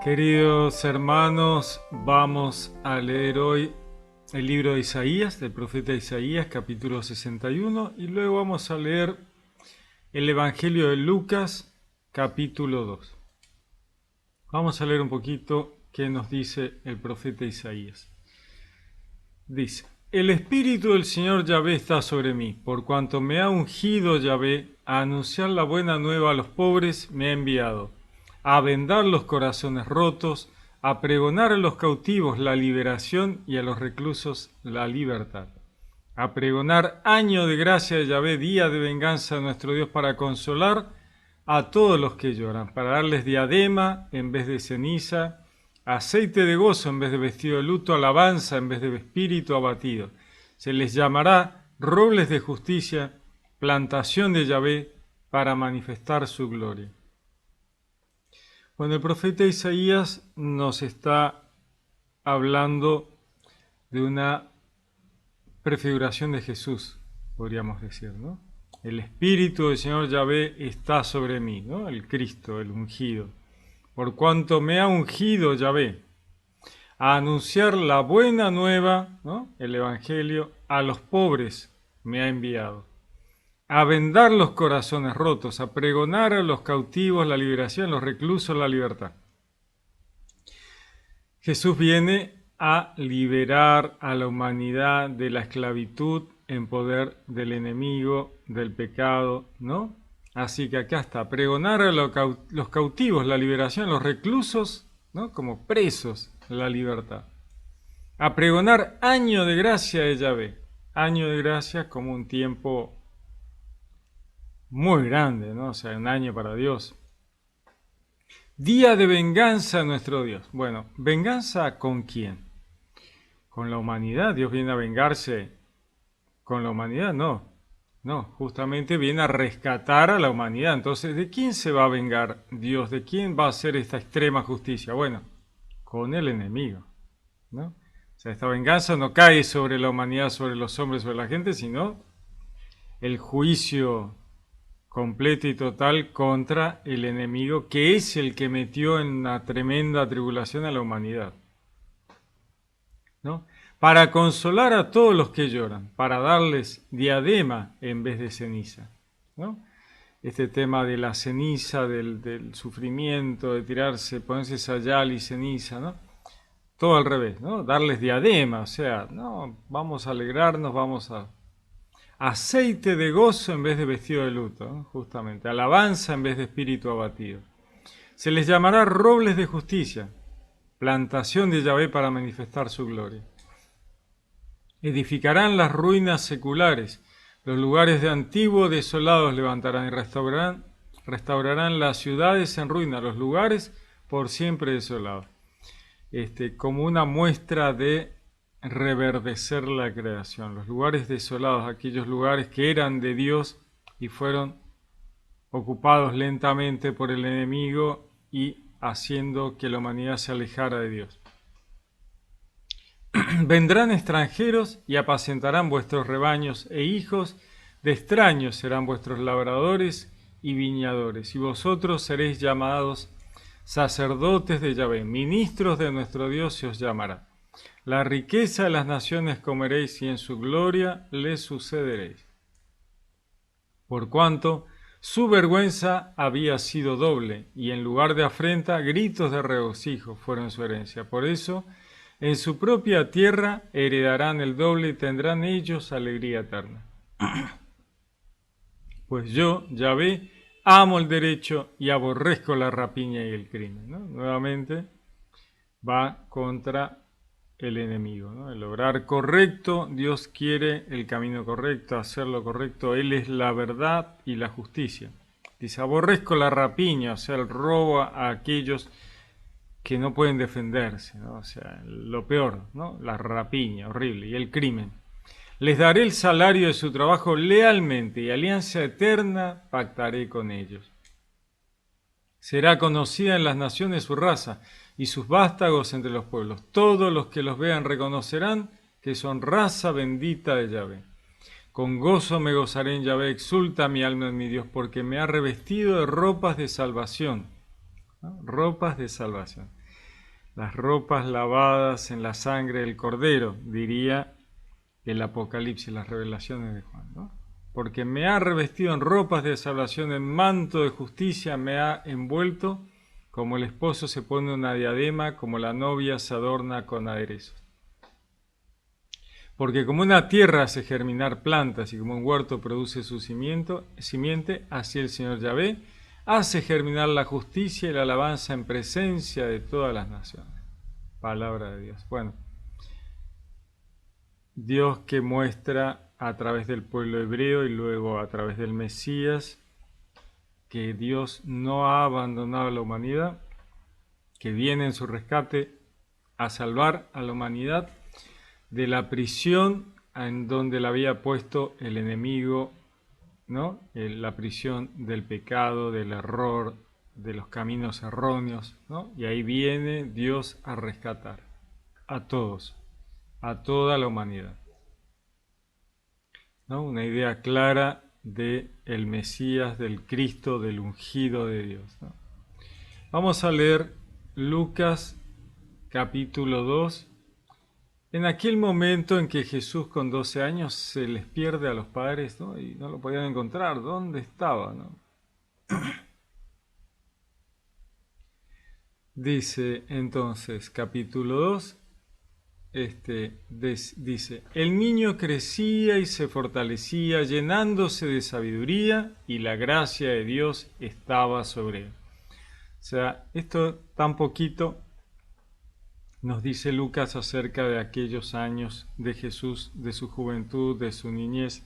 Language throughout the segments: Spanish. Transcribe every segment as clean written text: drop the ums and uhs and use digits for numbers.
Queridos hermanos, vamos a leer hoy el libro de Isaías, del profeta Isaías, capítulo 61, y luego vamos a leer el Evangelio de Lucas, capítulo 2. Vamos a leer un poquito qué nos dice el profeta Isaías. Dice: El Espíritu del Señor Yahvé está sobre mí, por cuanto me ha ungido Yahvé a anunciar la buena nueva a los pobres, me ha enviado a vendar los corazones rotos, a pregonar a los cautivos la liberación y a los reclusos la libertad, a pregonar año de gracia de Yahvé, día de venganza de nuestro Dios, para consolar a todos los que lloran, para darles diadema en vez de ceniza, aceite de gozo en vez de vestido de luto, alabanza en vez de espíritu abatido. Se les llamará robles de justicia, plantación de Yahvé, para manifestar su gloria. Bueno, el profeta Isaías nos está hablando de una prefiguración de Jesús, podríamos decir, ¿no? El Espíritu del Señor Yahvé está sobre mí, ¿no? El Cristo, el ungido. Por cuanto me ha ungido Yahvé a anunciar la buena nueva, ¿no? El Evangelio, a los pobres me ha enviado. A vendar los corazones rotos, a pregonar a los cautivos la liberación, a los reclusos la libertad. Jesús viene a liberar a la humanidad de la esclavitud en poder del enemigo, del pecado, ¿no? Así que acá está, pregonar a los cautivos la liberación, a los reclusos, ¿no? Como presos, la libertad. A pregonar año de gracia de Yahvé. Año de gracia como un tiempo muy grande, ¿no? O sea, un año para Dios. Día de venganza a nuestro Dios. Bueno, ¿venganza con quién? ¿Con la humanidad? ¿Dios viene a vengarse con la humanidad? No, no, justamente viene a rescatar a la humanidad. Entonces, ¿de quién se va a vengar Dios? ¿De quién va a hacer esta extrema justicia? Bueno, con el enemigo, ¿no? O sea, esta venganza no cae sobre la humanidad, sobre los hombres, sobre la gente, sino el juicio completo y total contra el enemigo, que es el que metió en una tremenda tribulación a la humanidad, ¿no? Para consolar a todos los que lloran, para darles diadema en vez de ceniza, ¿no? Este tema de la ceniza, del sufrimiento, de tirarse, ponerse sayal y ceniza, ¿no? Todo al revés, ¿no? Darles diadema, o sea, no, vamos a alegrarnos, vamos a aceite de gozo en vez de vestido de luto, ¿no? Justamente, alabanza en vez de espíritu abatido. Se les llamará robles de justicia, plantación de Yahvé para manifestar su gloria. Edificarán las ruinas seculares, los lugares de antiguo desolados levantarán y restaurarán las ciudades en ruina, los lugares por siempre desolados. Como una muestra de reverdecer la creación, los lugares desolados, aquellos lugares que eran de Dios y fueron ocupados lentamente por el enemigo y haciendo que la humanidad se alejara de Dios. Vendrán extranjeros y apacentarán vuestros rebaños, e hijos de extraños serán vuestros labradores y viñadores, y vosotros seréis llamados sacerdotes de Yahvé, ministros de nuestro Dios se os llamará. La riqueza de las naciones comeréis y en su gloria les sucederéis. Por cuanto su vergüenza había sido doble, y en lugar de afrenta, gritos de regocijo fueron su herencia. Por eso, en su propia tierra heredarán el doble y tendrán ellos alegría eterna. Pues yo, Yahvé, amo el derecho y aborrezco la rapiña y el crimen, ¿no? Nuevamente va contra el enemigo, ¿no? El obrar correcto, Dios quiere el camino correcto, hacer lo correcto, Él es la verdad y la justicia. Dice, aborrezco la rapiña, o sea, el robo a aquellos que no pueden defenderse, ¿no? O sea, lo peor, ¿no? La rapiña, horrible, y el crimen. Les daré el salario de su trabajo lealmente y alianza eterna pactaré con ellos. Será conocida en las naciones su raza y sus vástagos entre los pueblos. Todos los que los vean reconocerán que son raza bendita de Yahvé. Con gozo me gozaré en Yahvé, exulta mi alma en mi Dios, porque me ha revestido de ropas de salvación, ¿no? Ropas de salvación. las ropas lavadas en la sangre del Cordero, diría el Apocalipsis, las revelaciones de Juan, ¿no? Porque me ha revestido en ropas de salvación, en manto de justicia me ha envuelto, como el esposo se pone una diadema, como la novia se adorna con aderezos. Porque como una tierra hace germinar plantas y como un huerto produce su simiente, así el Señor Yahvé hace germinar la justicia y la alabanza en presencia de todas las naciones. Palabra de Dios. Bueno, Dios que muestra a través del pueblo hebreo y luego a través del Mesías que Dios no ha abandonado a la humanidad, que viene en su rescate a salvar a la humanidad de la prisión en donde la había puesto el enemigo, ¿no? La prisión del pecado, del error, de los caminos erróneos, ¿no? Y ahí viene Dios a rescatar a todos, a toda la humanidad, ¿no? Una idea clara de el Mesías, del Cristo, del ungido de Dios, ¿no? Vamos a leer Lucas capítulo 2. En aquel momento en que Jesús con 12 años se les pierde a los padres, ¿no? Y no lo podían encontrar, ¿dónde estaba, no? Dice entonces, capítulo 2, dice, el niño crecía y se fortalecía, llenándose de sabiduría, y la gracia de Dios estaba sobre él. O sea, esto tan poquito nos dice Lucas acerca de aquellos años de Jesús, de su juventud, de su niñez.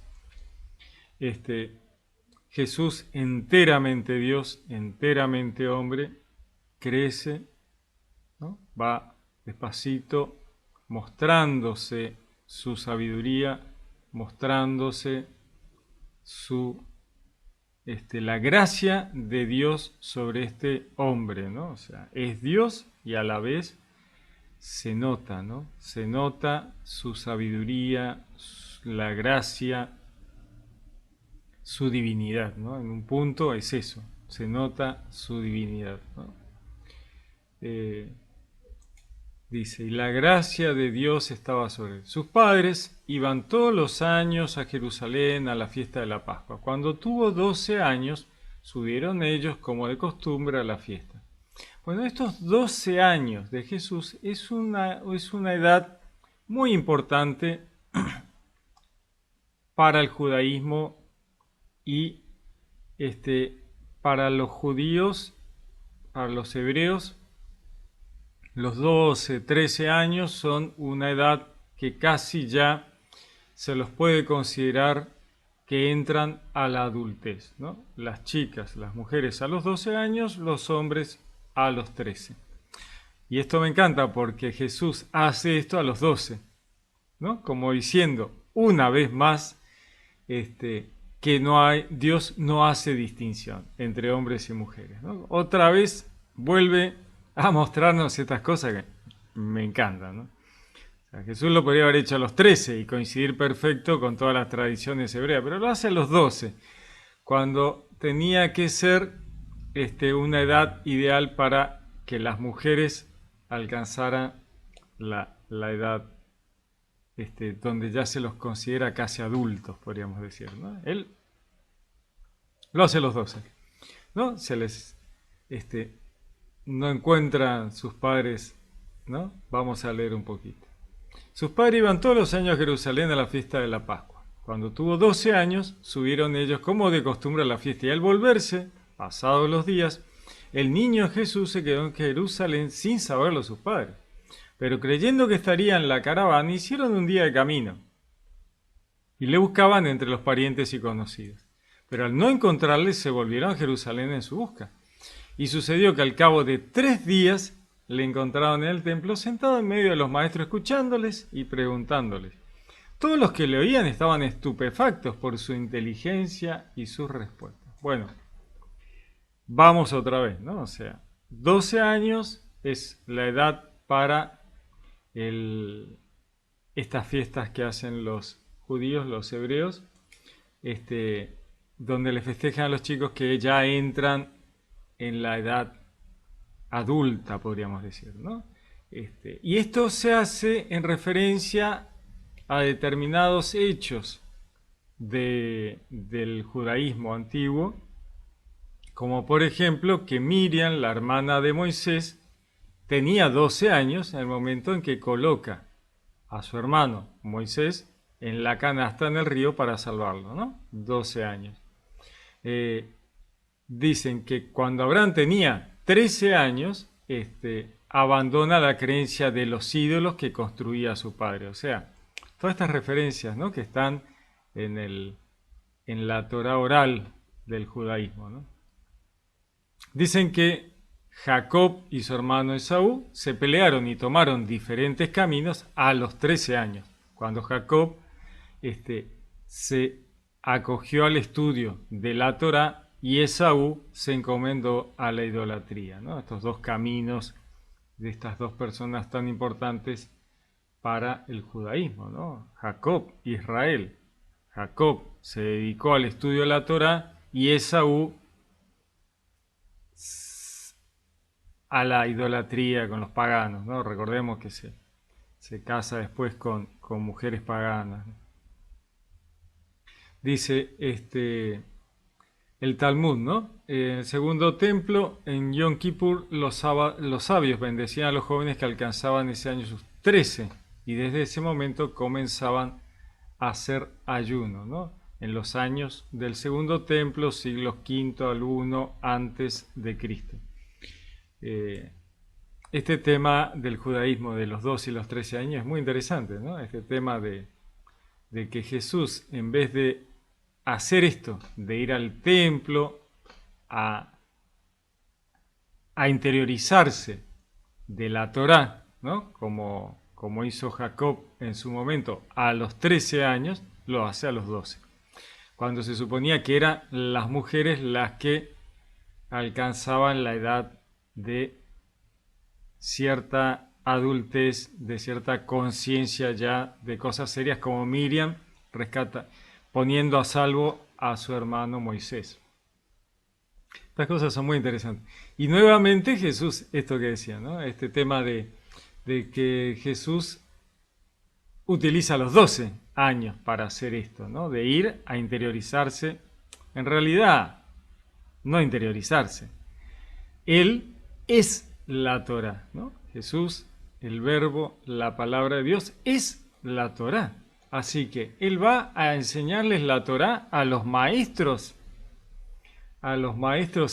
Jesús, enteramente Dios, enteramente hombre, crece, ¿no? Va despacito mostrándose su sabiduría, mostrándose la gracia de Dios sobre este hombre, ¿no? O sea, es Dios y a la vez se nota, ¿no? Se nota su sabiduría, la gracia, su divinidad, ¿no? En un punto es eso, se nota su divinidad, ¿no? Dice, y la gracia de Dios estaba sobre él. Sus padres iban todos los años a Jerusalén a la fiesta de la Pascua. Cuando tuvo 12 años, subieron ellos como de costumbre a la fiesta. Bueno, estos 12 años de Jesús es una edad muy importante para el judaísmo y para los judíos, para los hebreos. Los 12, 13 años son una edad que casi ya se los puede considerar que entran a la adultez, ¿no? Las chicas, las mujeres a los 12 años, los hombres a los 13. Y esto me encanta porque Jesús hace esto a los 12, ¿no? Como diciendo, una vez más, que Dios no hace distinción entre hombres y mujeres, ¿no? Otra vez vuelve a mostrarnos estas cosas que me encantan, ¿no? O sea, Jesús lo podría haber hecho a los 13 y coincidir perfecto con todas las tradiciones hebreas, pero lo hace a los 12, cuando tenía que ser una edad ideal para que las mujeres alcanzaran la edad donde ya se los considera casi adultos, podríamos decir, ¿no? Él lo hace a los 12, ¿no? No encuentran sus padres, ¿no? Vamos a leer un poquito. Sus padres iban todos los años a Jerusalén a la fiesta de la Pascua. Cuando tuvo 12 años, subieron ellos como de costumbre a la fiesta. Y al volverse, pasados los días, el niño Jesús se quedó en Jerusalén sin saberlo sus padres. Pero creyendo que estaría en la caravana, hicieron un día de camino. Y le buscaban entre los parientes y conocidos. Pero al no encontrarle, se volvieron a Jerusalén en su busca. Y sucedió que al cabo de 3 días le encontraron en el templo sentado en medio de los maestros escuchándoles y preguntándoles. Todos los que le oían estaban estupefactos por su inteligencia y sus respuestas. Bueno, vamos otra vez, ¿no? O sea, 12 años es la edad para estas fiestas que hacen los judíos, los hebreos, donde le festejan a los chicos que ya entran en la edad adulta, podríamos decir, ¿no? Y esto se hace en referencia a determinados hechos del judaísmo antiguo, como por ejemplo que Miriam, la hermana de Moisés, tenía 12 años en el momento en que coloca a su hermano Moisés en la canasta en el río para salvarlo, ¿no? 12 años. Dicen que cuando Abraham tenía 13 años, abandona la creencia de los ídolos que construía su padre. O sea, todas estas referencias, ¿no?, que están en la Torá oral del judaísmo, ¿no? Dicen que Jacob y su hermano Esaú se pelearon y tomaron diferentes caminos a los 13 años, cuando Jacob se acogió al estudio de la Torá y Esaú se encomendó a la idolatría, ¿no? Estos dos caminos de estas dos personas tan importantes para el judaísmo, ¿no? Jacob, Israel. Jacob se dedicó al estudio de la Torá y Esaú a la idolatría con los paganos, ¿no? Recordemos que se casa después con mujeres paganas. Dice el Talmud, ¿no? En el segundo templo, en Yom Kippur, los sabios bendecían a los jóvenes que alcanzaban ese año sus 13 y desde ese momento comenzaban a hacer ayuno, ¿no? En los años del segundo templo, siglos V al I antes de Cristo. Este tema del judaísmo de los 12 y los 13 años es muy interesante, ¿no? Este tema de que Jesús, en vez de hacer esto, de ir al templo a interiorizarse de la Torá, ¿no?, como hizo Jacob en su momento a los 13 años, lo hace a los 12, cuando se suponía que eran las mujeres las que alcanzaban la edad de cierta adultez, de cierta conciencia ya de cosas serias, como Miriam poniendo a salvo a su hermano Moisés. Estas cosas son muy interesantes. Y nuevamente Jesús, esto que decía, ¿no?, este tema de que Jesús utiliza los 12 años para hacer esto, ¿no?, de ir a interiorizarse. En realidad, no interiorizarse. Él es la Torá, ¿no? Jesús, el verbo, la palabra de Dios, es la Torá. Así que Él va a enseñarles la Torá a los maestros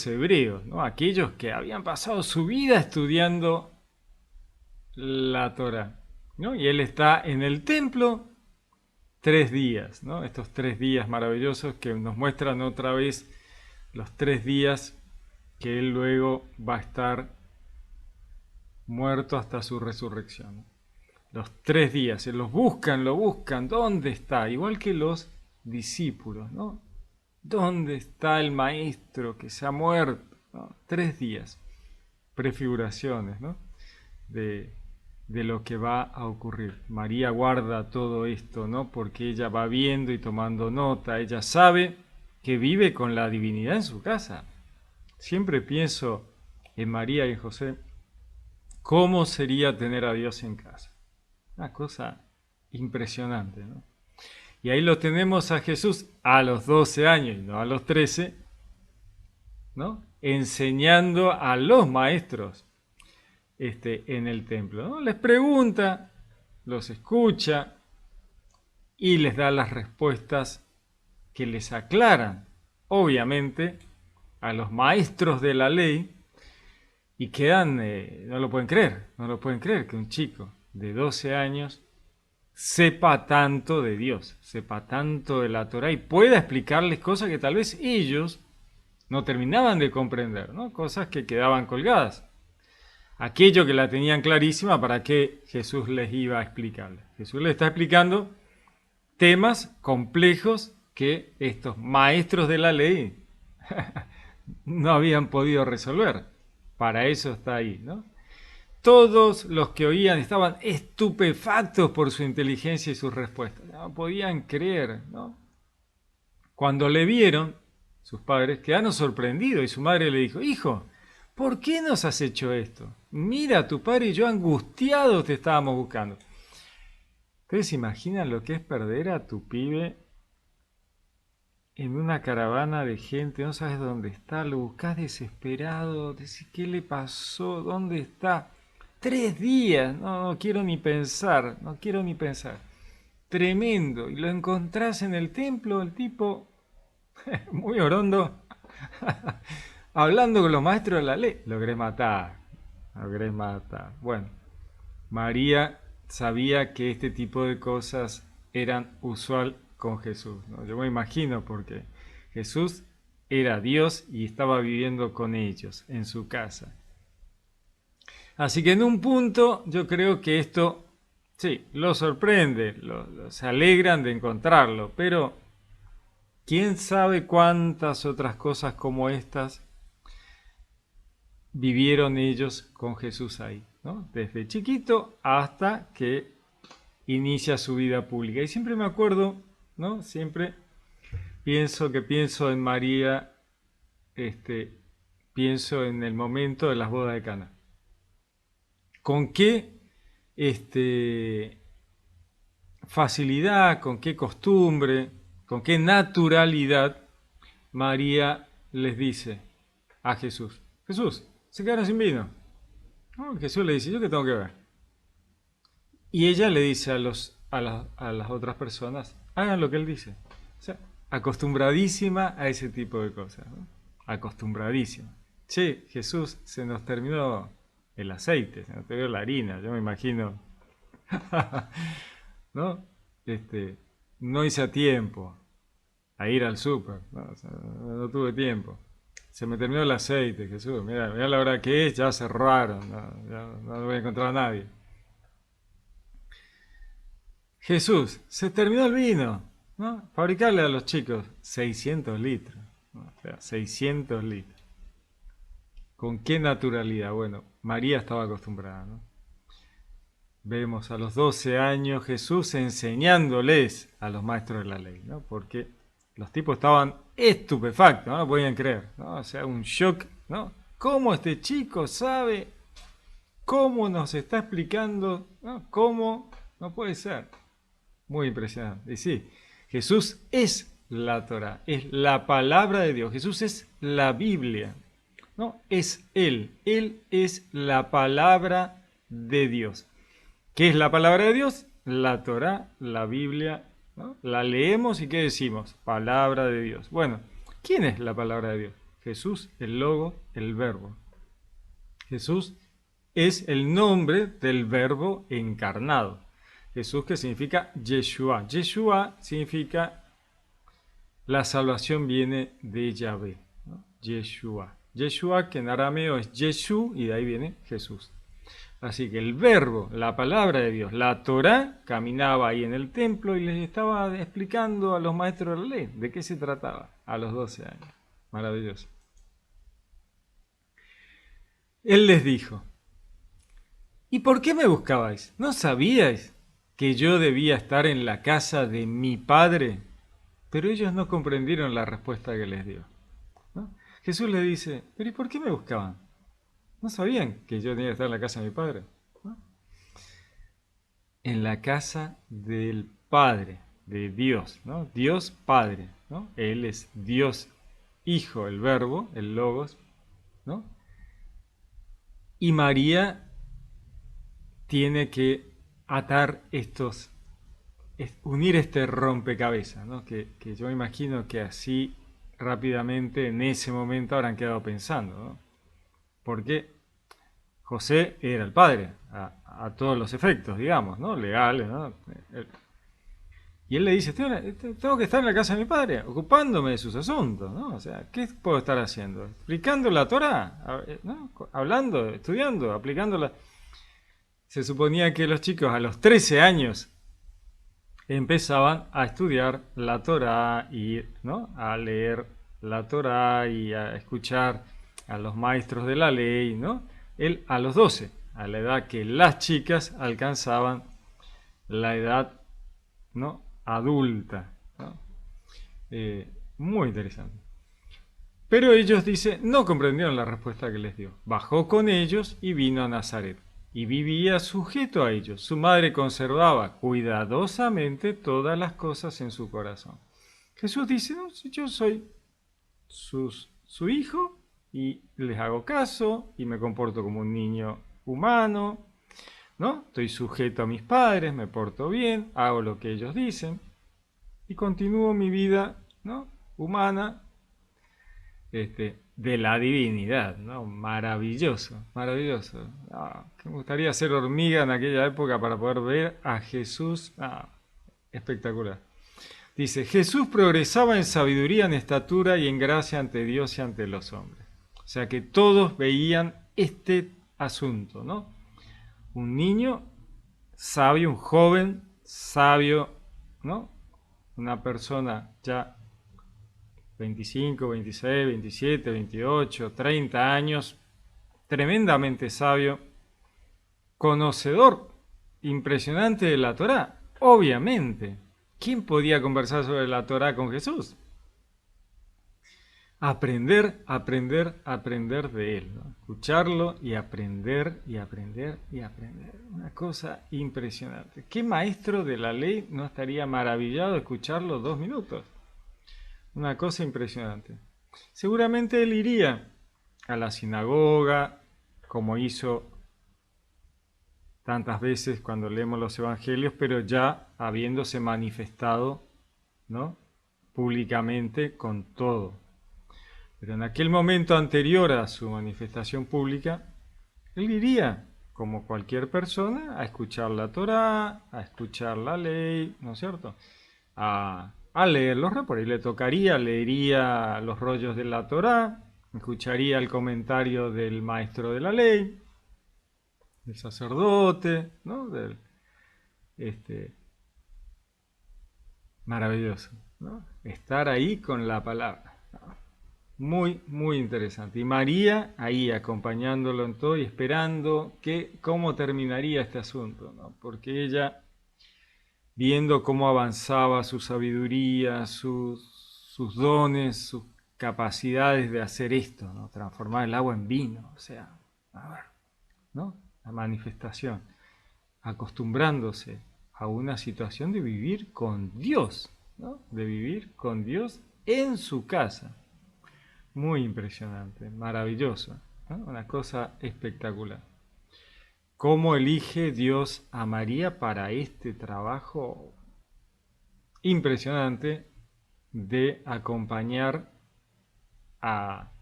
hebreos, ¿no?, aquellos que habían pasado su vida estudiando la Torá, ¿no? Y Él está en el templo 3 días, ¿no? Estos 3 días maravillosos que nos muestran otra vez los 3 días que Él luego va a estar muerto hasta su resurrección. Los 3 días, lo buscan, ¿dónde está? Igual que los discípulos, ¿no? ¿Dónde está el maestro que se ha muerto? ¿No? 3 días, prefiguraciones, ¿no?, de lo que va a ocurrir. María guarda todo esto, ¿no?, porque ella va viendo y tomando nota, ella sabe que vive con la divinidad en su casa. Siempre pienso en María y en José, ¿cómo sería tener a Dios en casa? Una cosa impresionante, ¿no? Y ahí lo tenemos a Jesús a los 12 años y no a los 13, ¿no?, enseñando a los maestros en el templo, ¿no? Les pregunta, los escucha y les da las respuestas que les aclaran, obviamente, a los maestros de la ley, y quedan, no lo pueden creer que un chico de 12 años sepa tanto de Dios, sepa tanto de la Torá y pueda explicarles cosas que tal vez ellos no terminaban de comprender, ¿no?, cosas que quedaban colgadas. Aquello que la tenían clarísima, ¿para qué Jesús les iba a explicarles? Jesús les está explicando temas complejos que estos maestros de la ley no habían podido resolver. Para eso está ahí, ¿no? Todos los que oían estaban estupefactos por su inteligencia y sus respuestas. No podían creer, ¿no? Cuando le vieron, sus padres quedaron sorprendidos y su madre le dijo, hijo, ¿por qué nos has hecho esto? Mira a tu padre y yo angustiados te estábamos buscando. ¿Ustedes se imaginan lo que es perder a tu pibe en una caravana de gente? No sabes dónde está, lo buscas desesperado, decís, ¿qué le pasó? ¿Dónde está? 3 días, no quiero ni pensar, no quiero ni pensar. Tremendo. Y lo encontrás en el templo, el tipo, muy orondo, hablando con los maestros de la ley. Lo querés matar, lo querés matar. Bueno, María sabía que este tipo de cosas eran usual con Jesús, ¿no? Yo me imagino porque Jesús era Dios y estaba viviendo con ellos en su casa. Así que en un punto yo creo que esto, sí, lo sorprende, se alegran de encontrarlo, pero quién sabe cuántas otras cosas como estas vivieron ellos con Jesús ahí, ¿no? Desde chiquito hasta que inicia su vida pública. Y siempre me acuerdo, ¿no? Siempre pienso en María, pienso en el momento de las bodas de Cana. Con qué facilidad, con qué costumbre, con qué naturalidad María les dice a Jesús: Jesús, se quedaron sin vino. No, Jesús le dice: ¿yo qué tengo que ver? Y ella le dice a las otras personas: hagan lo que él dice. O sea, acostumbradísima a ese tipo de cosas, ¿no? Acostumbradísima. Che, Jesús, se nos terminó el aceite, se nos terminó la harina, yo me imagino. ¿No? No hice a tiempo a ir al súper, ¿no? O sea, no tuve tiempo. Se me terminó el aceite, Jesús. Mira la hora que es, ya cerraron, no voy a encontrar a nadie. Jesús, se terminó el vino, ¿no? Fabricarle a los chicos 600 litros, ¿no? O sea, 600 litros. ¿Con qué naturalidad? Bueno, María estaba acostumbrada, ¿no? Vemos a los 12 años Jesús enseñándoles a los maestros de la ley, ¿no? Porque los tipos estaban estupefactos, no lo podían creer, ¿no? O sea, un shock, ¿no? ¿Cómo este chico sabe? ¿Cómo nos está explicando? ¿No? ¿Cómo? No puede ser. Muy impresionante. Y sí, Jesús es la Torá, es la palabra de Dios. Jesús es la Biblia, ¿no? Es Él. Él es la palabra de Dios. ¿Qué es la palabra de Dios? La Torá, la Biblia, ¿no? La leemos y ¿qué decimos? Palabra de Dios. Bueno, ¿quién es la palabra de Dios? Jesús, el Logo, el Verbo. Jesús es el nombre del Verbo encarnado. Jesús, que significa Yeshua. Yeshua significa la salvación viene de Yahvé, ¿no? Yeshua. Yeshua, que en arameo es Yeshu, y de ahí viene Jesús. Así que el verbo, la palabra de Dios, la Torá, caminaba ahí en el templo y les estaba explicando a los maestros de la ley de qué se trataba a los 12 años. Maravilloso. Él les dijo: ¿y por qué me buscabais? ¿No sabíais que yo debía estar en la casa de mi padre? Pero ellos no comprendieron la respuesta que les dio, ¿no? Jesús les dice: ¿pero y por qué me buscaban? ¿No sabían que yo tenía que estar en la casa de mi padre? ¿No? En la casa del Padre, de Dios, ¿no? Dios Padre, ¿no? Él es Dios Hijo, el Verbo, el Logos, ¿no? Y María tiene que atar unir este rompecabezas, ¿no? Que yo imagino que así rápidamente en ese momento habrán quedado pensando, ¿no? Porque José era el padre, a todos los efectos, digamos, ¿no? Legales, ¿no? Y él le dice: tengo que estar en la casa de mi padre, ocupándome de sus asuntos, ¿no? O sea, ¿qué puedo estar haciendo? Explicando la Torá, ¿no? Hablando, estudiando, aplicándola. Se suponía que los chicos a los 13 años empezaban a estudiar la Torá y, ¿no? A leer la Torá y a escuchar a los maestros de la ley, ¿no? Él a los 12, a la edad que las chicas alcanzaban la edad, ¿no? Adulta, ¿no? Muy interesante. Pero ellos, dice, no comprendieron la respuesta que les dio. Bajó con ellos y vino a Nazaret. Y vivía sujeto a ellos. Su madre conservaba cuidadosamente todas las cosas en su corazón. Jesús dice, no, si yo soy su hijo y les hago caso y me comporto como un niño humano, ¿no? Estoy sujeto a mis padres, me porto bien, hago lo que ellos dicen y continúo mi vida, ¿no? Humana, de la divinidad, ¿no? Maravilloso, maravilloso. Que me gustaría ser hormiga en aquella época para poder ver a Jesús. Espectacular. Dice, Jesús progresaba en sabiduría, en estatura y en gracia ante Dios y ante los hombres. O sea que todos veían este asunto, ¿no? Un niño sabio, un joven sabio, ¿no? Una persona ya 25, 26, 27, 28, 30 años, tremendamente sabio, conocedor impresionante de la Torá, obviamente. ¿Quién podía conversar sobre la Torá con Jesús? Aprender, aprender, aprender de él, ¿no? Escucharlo y aprender y aprender y aprender. Una cosa impresionante. ¿Qué maestro de la ley no estaría maravillado de escucharlo 2 minutos? Una cosa impresionante. Seguramente él iría a la sinagoga, como hizo tantas veces cuando leemos los evangelios, pero ya habiéndose manifestado, ¿no? Públicamente con todo. Pero en aquel momento anterior a su manifestación pública, él iría, como cualquier persona, a escuchar la Torá, a escuchar la ley, ¿no es cierto? A leerlos, por ahí le tocaría, leería los rollos de la Torá, escucharía el comentario del maestro de la ley, del sacerdote, ¿no? Maravilloso, ¿no? Estar ahí con la palabra. Muy, muy interesante. Y María ahí acompañándolo en todo y esperando cómo terminaría este asunto, ¿no? Porque ella, viendo cómo avanzaba su sabiduría, sus dones, sus capacidades de hacer esto, ¿no? Transformar el agua en vino, o sea, a ver, ¿no? La manifestación, acostumbrándose a una situación de vivir con Dios, ¿no? De vivir con Dios en su casa. Muy impresionante, maravilloso, ¿no? Una cosa espectacular. ¿Cómo elige Dios a María para este trabajo impresionante de acompañar a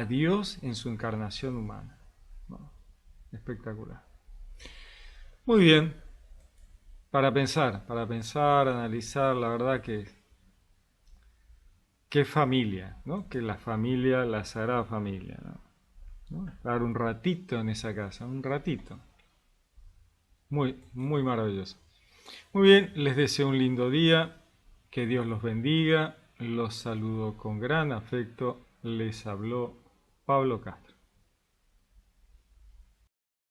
Dios en su encarnación humana? ¿No? Espectacular. Muy bien, para pensar, analizar, la verdad que qué familia, ¿no? Que la familia, la Sagrada Familia, ¿no? Estar un ratito en esa casa, un ratito. Muy, muy maravilloso. Muy bien, les deseo un lindo día, que Dios los bendiga, los saludo con gran afecto, les habló Pablo Castro.